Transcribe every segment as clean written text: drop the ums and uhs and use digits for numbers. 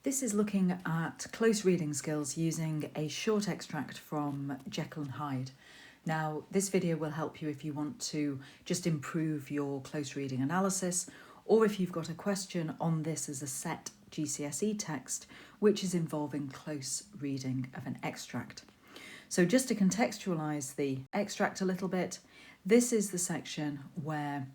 This is looking at close reading skills using a short extract from Jekyll and Hyde. Now, this video will help you if you want to just improve your close reading analysis, or if you've got a question on this as a set GCSE text, which is involving close reading of an extract. So just to contextualise the extract a little bit, this is the section where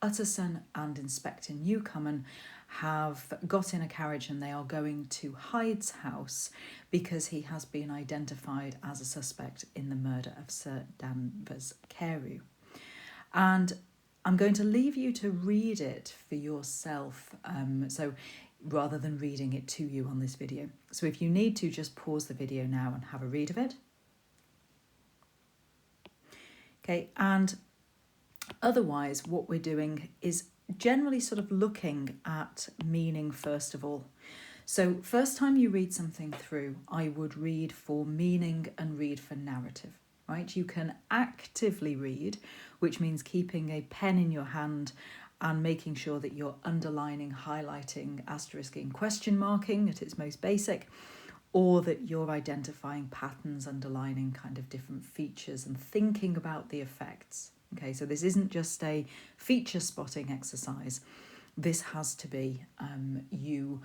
Utterson and Inspector Newcomen have got in a carriage and they are going to Hyde's house because he has been identified as a suspect in the murder of Sir Danvers Carew. And I'm going to leave you to read it for yourself, so rather than reading it to you on this video. So if you need to, just pause the video now and have a read of it. Okay, and otherwise what we're doing is generally sort of looking at meaning first of all. So first time you read something through, I would read for meaning and read for narrative, right? You can actively read, which means keeping a pen in your hand and making sure that you're underlining, highlighting, asterisking, question marking at its most basic, or that you're identifying patterns, underlining kind of different features and thinking about the effects. Okay, so this isn't just a feature spotting exercise. This has to be you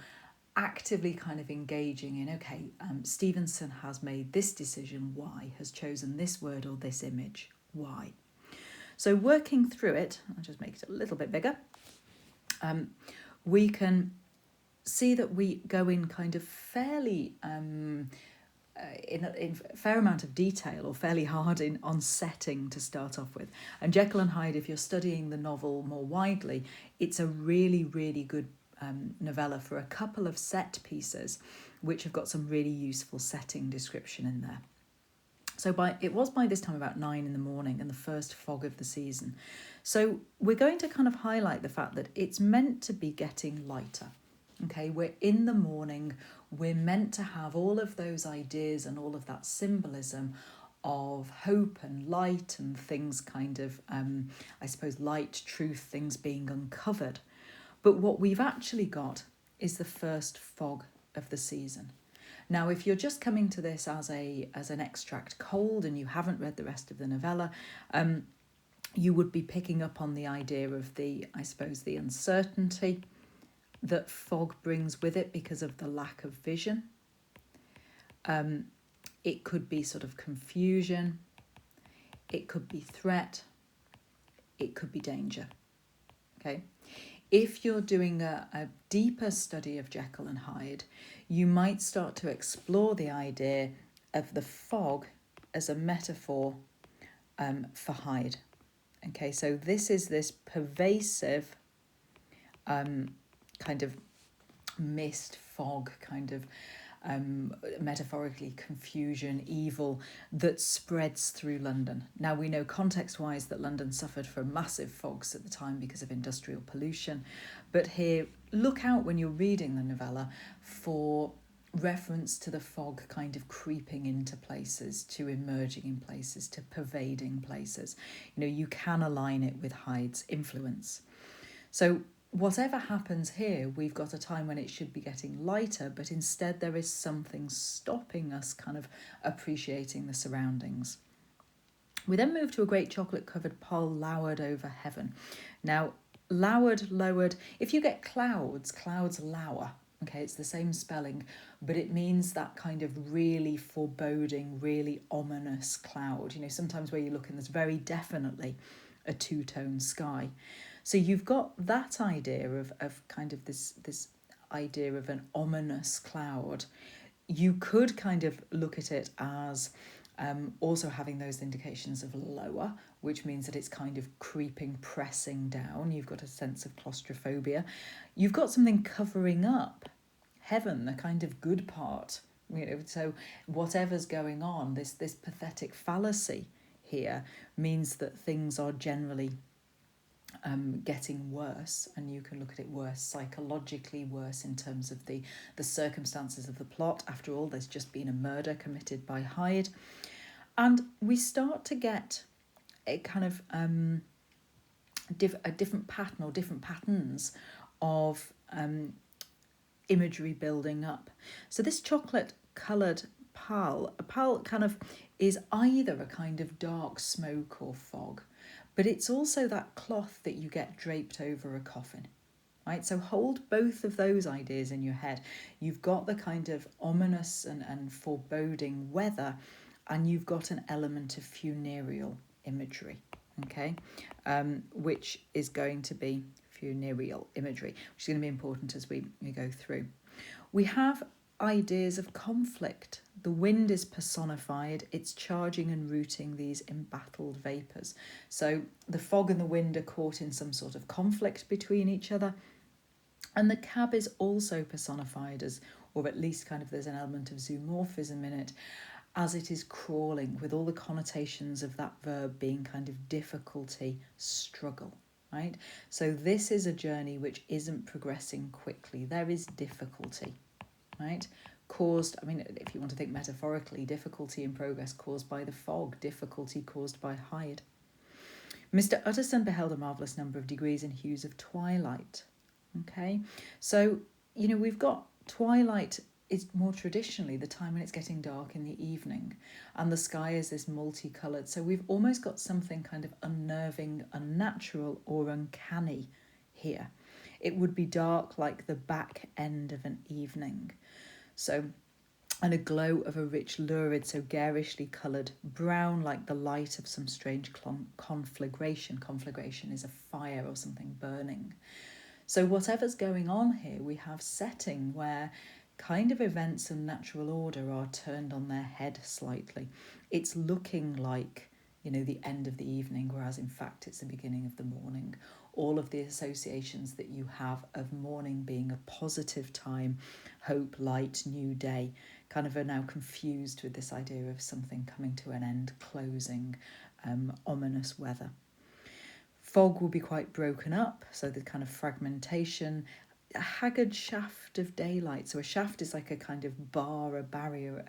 actively kind of engaging in, okay, Stevenson has made this decision, why? Has chosen this word or this image, why? So working through it, I'll just make it a little bit bigger, we can see that we go in kind of fairly in a fair amount of detail, or fairly hard on setting to start off with. And Jekyll and Hyde, if you're studying the novel more widely, it's a really, really good novella for a couple of set pieces which have got some really useful setting description in there. So it was by this time about 9 in the morning and the first fog of the season. So we're going to kind of highlight the fact that it's meant to be getting lighter. Okay, we're in the morning, we're meant to have all of those ideas and all of that symbolism of hope and light and things kind of, I suppose, light, truth, things being uncovered. But what we've actually got is the first fog of the season. Now, if you're just coming to this as an extract cold and you haven't read the rest of the novella, you would be picking up on the idea of the uncertainty that fog brings with it because of the lack of vision. It could be sort of confusion, it could be threat, it could be danger. Okay. If you're doing a deeper study of Jekyll and Hyde, you might start to explore the idea of the fog as a metaphor for Hyde. Okay, so this is this pervasive kind of mist, fog, kind of metaphorically confusion, evil that spreads through London. Now we know context-wise that London suffered from massive fogs at the time because of industrial pollution, but here look out when you're reading the novella for reference to the fog kind of creeping into places, to emerging in places, to pervading places. You know, you can align it with Hyde's influence. So whatever happens here, we've got a time when it should be getting lighter, but instead there is something stopping us kind of appreciating the surroundings. We then move to a great chocolate-covered pall lowered over heaven. Now, lowered, if you get clouds lower. Okay, it's the same spelling, but it means that kind of really foreboding, really ominous cloud. You know, sometimes where you look and there's very definitely a two-tone sky. So you've got that idea of kind of this idea of an ominous cloud. You could kind of look at it as also having those indications of lower, which means that it's kind of creeping, pressing down. You've got a sense of claustrophobia. You've got something covering up heaven, the kind of good part. You know, so whatever's going on, this pathetic fallacy here means that things are generally getting worse, and you can look at it worse, psychologically worse in terms of the circumstances of the plot. After all, there's just been a murder committed by Hyde. And we start to get a kind of a different pattern or different patterns of imagery building up. So this chocolate coloured pall, a pall kind of is either a kind of dark smoke or fog, but it's also that cloth that you get draped over a coffin. Right, so hold both of those ideas in your head. You've got the kind of ominous and foreboding weather, and you've got an element of funereal imagery, okay, which is going to be funereal imagery, which is going to be important as we go through. We have ideas of conflict. The wind is personified. It's charging and rooting these embattled vapours. So the fog and the wind are caught in some sort of conflict between each other. And the cab is also personified as, or at least kind of there's an element of zoomorphism in it, as it is crawling, with all the connotations of that verb being kind of difficulty, struggle, right? So this is a journey which isn't progressing quickly. There is difficulty, right? Caused, I mean, if you want to think metaphorically, difficulty in progress caused by the fog, difficulty caused by Hyde. Mr. Utterson beheld a marvellous number of degrees and hues of twilight. Okay, so, you know, we've got twilight is more traditionally the time when it's getting dark in the evening, and the sky is this multicoloured. So we've almost got something kind of unnerving, unnatural or uncanny here. It would be dark like the back end of an evening. So, and a glow of a rich lurid, so garishly coloured brown, like the light of some strange conflagration. Conflagration is a fire or something burning. So whatever's going on here, we have setting where kind of events and natural order are turned on their head slightly. It's looking like, you know, the end of the evening, whereas in fact it's the beginning of the morning. All of the associations that you have of morning being a positive time, hope, light, new day, kind of are now confused with this idea of something coming to an end, closing, ominous weather. Fog will be quite broken up, so the kind of fragmentation, a haggard shaft of daylight. So a shaft is like a kind of bar, a barrier,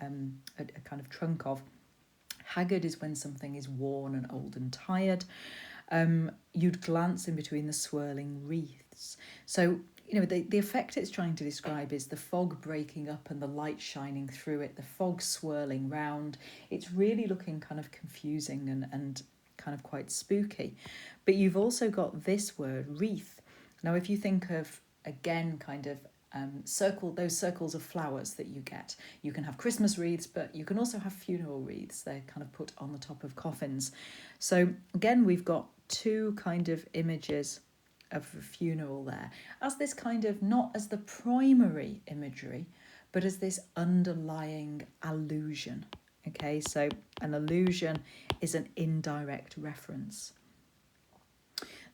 a kind of trunk of. Haggard is when something is worn and old and tired. You'd glance in between the swirling wreaths. So, you know, the effect it's trying to describe is the fog breaking up and the light shining through it, the fog swirling round. It's really looking kind of confusing and kind of quite spooky. But you've also got this word, wreath. Now, if you think of, again, kind of those circles of flowers that you get, you can have Christmas wreaths, but you can also have funeral wreaths. They're kind of put on the top of coffins. So again, we've got two kind of images of a funeral there, as this kind of, not as the primary imagery, but as this underlying allusion. Okay, so an allusion is an indirect reference.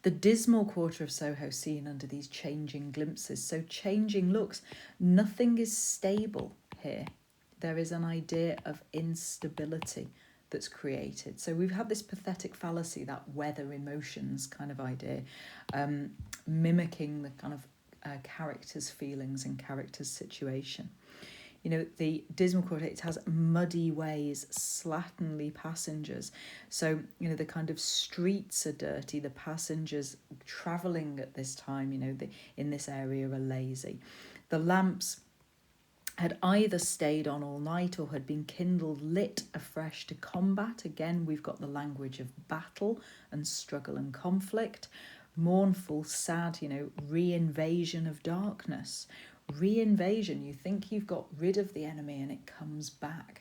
The dismal quarter of Soho seen under these changing glimpses. So changing looks. Nothing is stable here. There is an idea of instability that's created. So we've had this pathetic fallacy, that weather emotions kind of idea, mimicking the kind of character's feelings and character's situation. You know, the dismal quarter, it has muddy ways, slatternly passengers. So, you know, the kind of streets are dirty. The passengers travelling at this time, you know, in this area are lazy. The lamps had either stayed on all night or had been kindled, lit afresh to combat. Again, we've got the language of battle and struggle and conflict. Mournful, sad, you know, re-invasion of darkness. Re-invasion, you think you've got rid of the enemy and it comes back.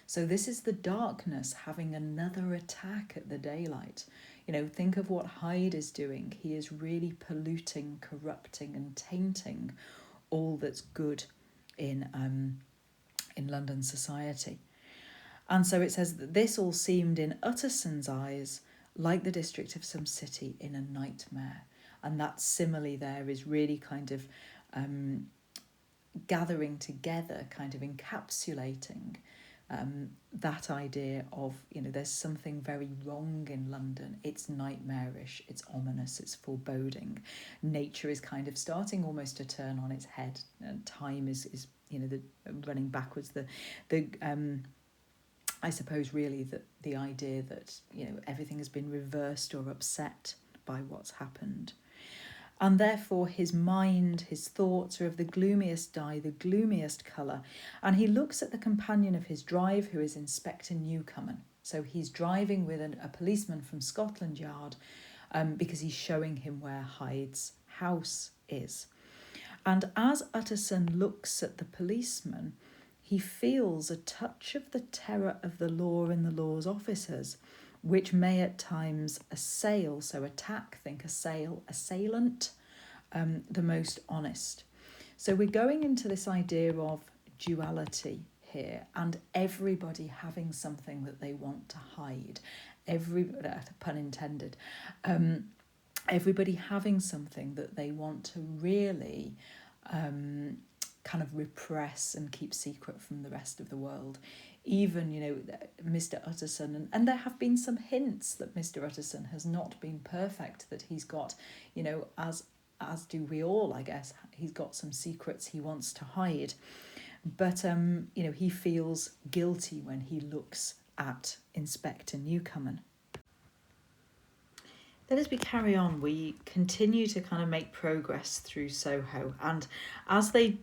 So this is the darkness having another attack at the daylight. You know, think of what Hyde is doing. He is really polluting, corrupting and tainting all that's good in London society. And so it says that this all seemed in Utterson's eyes like the district of some city in a nightmare. And that simile there is really kind of gathering together, kind of encapsulating that idea of, you know, there's something very wrong in London. It's nightmarish, it's ominous, it's foreboding. Nature is kind of starting almost to turn on its head, and time is you know, the running backwards. The I suppose really that the idea that, you know, everything has been reversed or upset by what's happened. and therefore his mind, his thoughts are of the gloomiest dye, the gloomiest colour, and he looks at the companion of his drive, who is Inspector Newcomen. So he's driving with a policeman from Scotland Yard because he's showing him where Hyde's house is. And as Utterson looks at the policeman, he feels a touch of the terror of the law in the law's officers, which may at times assail, so attack, think assail, assailant, the most honest. So we're going into this idea of duality here, and everybody having something that they want to hide. Pun intended. Everybody having something that they want to really kind of repress and keep secret from the rest of the world. Even, Mr. Utterson, and there have been some hints that Mr. Utterson has not been perfect, that he's got, as do we all, I guess, he's got some secrets he wants to hide. But, he feels guilty when he looks at Inspector Newcomen. Then as we carry on, we continue to kind of make progress through Soho. And as they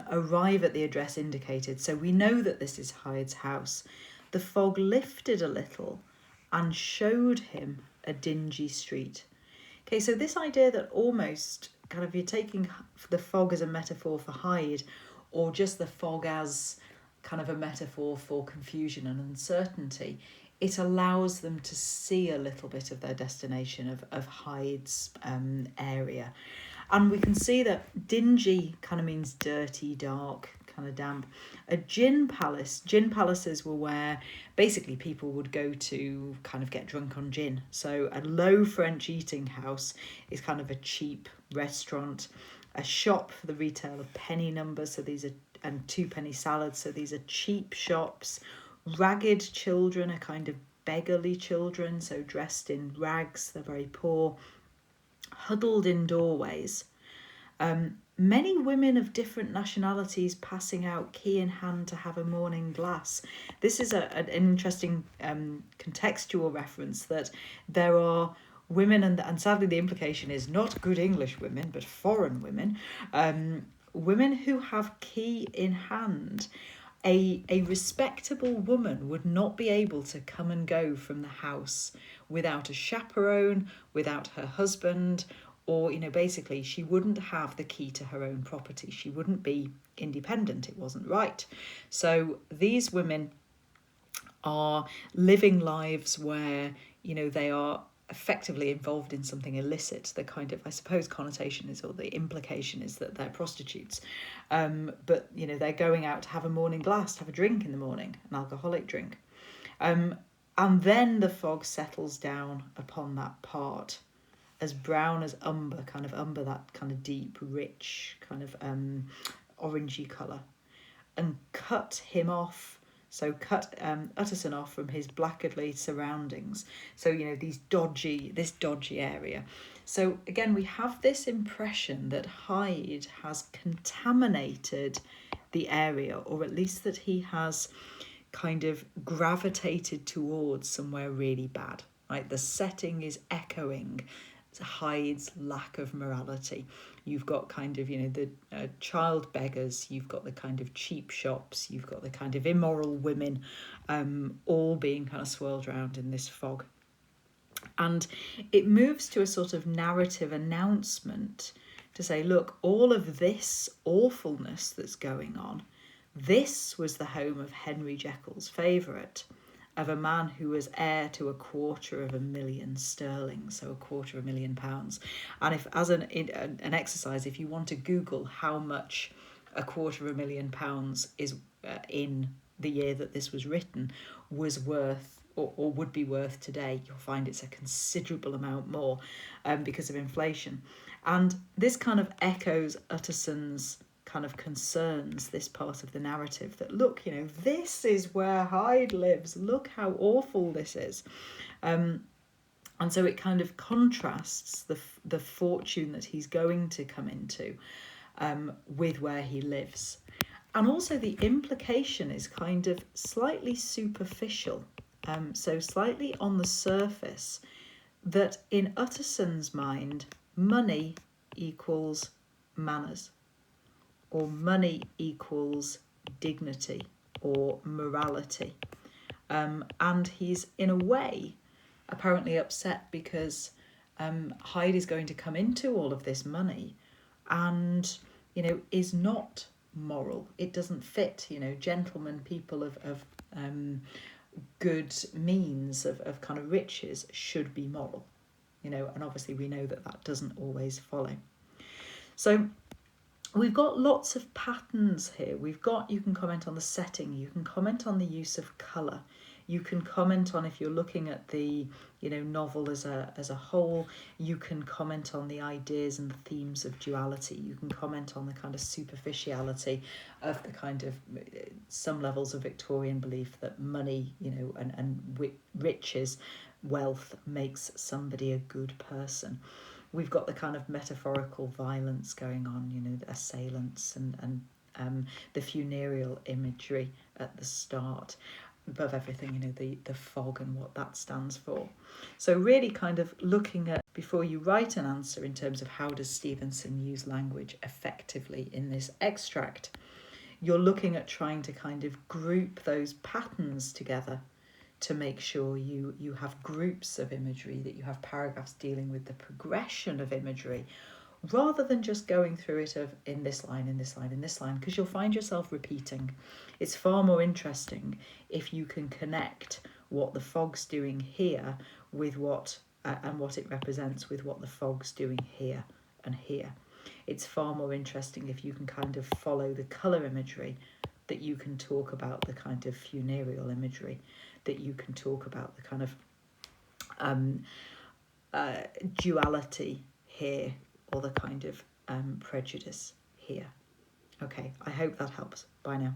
arrive at the address indicated, so we know that this is Hyde's house, the fog lifted a little and showed him a dingy street. Okay, so this idea that almost kind of you're taking the fog as a metaphor for Hyde, or just the fog as kind of a metaphor for confusion and uncertainty, it allows them to see a little bit of their destination of Hyde's area. And we can see that dingy kind of means dirty, dark, kind of damp. A gin palaces were where basically people would go to kind of get drunk on gin. So a low French eating house is kind of a cheap restaurant. A shop for the retail of penny numbers, so these are, and 2-penny salads, so these are cheap shops. Ragged children are kind of beggarly children, so dressed in rags, they're very poor, huddled in doorways. Many women of different nationalities passing out key in hand to have a morning glass. This is an interesting contextual reference, that there are women, and sadly the implication is not good English women, but foreign women, women who have key in hand. A respectable woman would not be able to come and go from the house without a chaperone, without her husband, or, basically she wouldn't have the key to her own property. She wouldn't be independent. It wasn't right. So these women are living lives where, they are effectively involved in something illicit. The kind of, I suppose, connotation is, or the implication is, that they're prostitutes. But, they're going out to have a morning glass, to have a drink in the morning, an alcoholic drink. And then the fog settles down upon that part, as brown as umber, that kind of deep, rich, kind of orangey colour, and cut him off. So cut Utterson off from his blackguardly surroundings. So, this dodgy area. So again, we have this impression that Hyde has contaminated the area, or at least that he has kind of gravitated towards somewhere really bad. Right? The setting is echoing Hyde's lack of morality. You've got kind of, the child beggars, you've got the kind of cheap shops, you've got the kind of immoral women, all being kind of swirled around in this fog. And it moves to a sort of narrative announcement to say, look, all of this awfulness that's going on, this was the home of Henry Jekyll's favourite, of a man who was heir to £250,000 sterling, so £250,000. And if, as an exercise, if you want to Google how much £250,000 is in the year that this was written was worth, or would be worth today, you'll find it's a considerable amount more because of inflation. And this kind of echoes Utterson's kind of concerns, this part of the narrative, that look, this is where Hyde lives, look how awful this is. And so it kind of contrasts the fortune that he's going to come into with where he lives. And also the implication is kind of slightly superficial, so slightly on the surface, that in Utterson's mind, money equals manners, or money equals dignity or morality. And he's, in a way, apparently upset because Hyde is going to come into all of this money and, is not moral. It doesn't fit, gentlemen, people of good means, of kind of riches, should be moral, and obviously we know that doesn't always follow. So we've got lots of patterns here. You can comment on the setting, you can comment on the use of colour, you can comment on, if you're looking at the novel as a whole, you can comment on the ideas and the themes of duality, you can comment on the kind of superficiality of the kind of some levels of Victorian belief that money, and riches, wealth makes somebody a good person. We've got the kind of metaphorical violence going on, the assailants and the funereal imagery at the start. Above everything, the fog and what that stands for. So really kind of looking at, before you write an answer, in terms of how does Stevenson use language effectively in this extract, you're looking at trying to kind of group those patterns together to make sure you have groups of imagery, that you have paragraphs dealing with the progression of imagery, rather than just going through it in this line, in this line, in this line, because you'll find yourself repeating. It's far more interesting if you can connect what the fog's doing here with what and what it represents with what the fog's doing here and here. It's far more interesting if you can kind of follow the colour imagery, that you can talk about the kind of funereal imagery, that you can talk about the kind of duality here, or the kind of prejudice here. Okay, I hope that helps. Bye now.